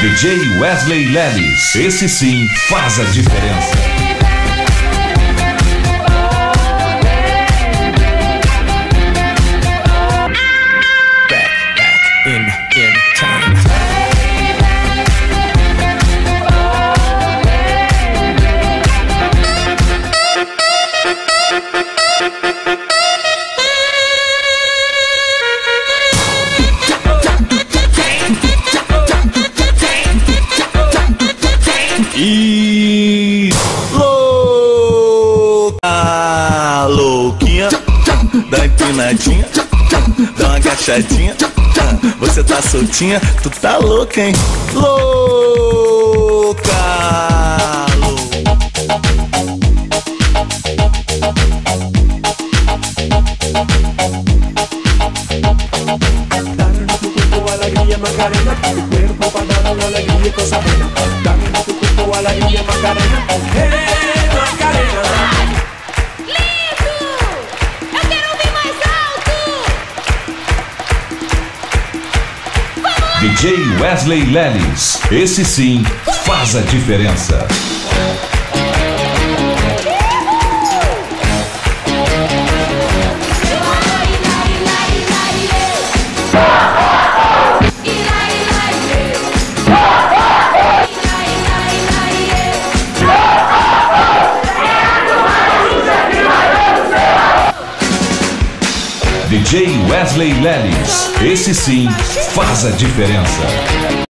DJ Wesley Lelis, esse sim faz a diferença. E louca, louquinha, dá empinadinha, dá uma agachadinha, você tá soltinha, tu tá louca, hein? Louca, Dale a tu cuerpo alegría Macarena, tu cuerpo para dar una alegría y cosa buena. Dale a tu cuerpo alegría Macarena, Macarena. Lindo! Eu quero ouvir mais alto! Vamos lá! DJ Wesley Lelis, esse sim faz a diferença. DJ Wesley Lelis, esse sim faz a diferença.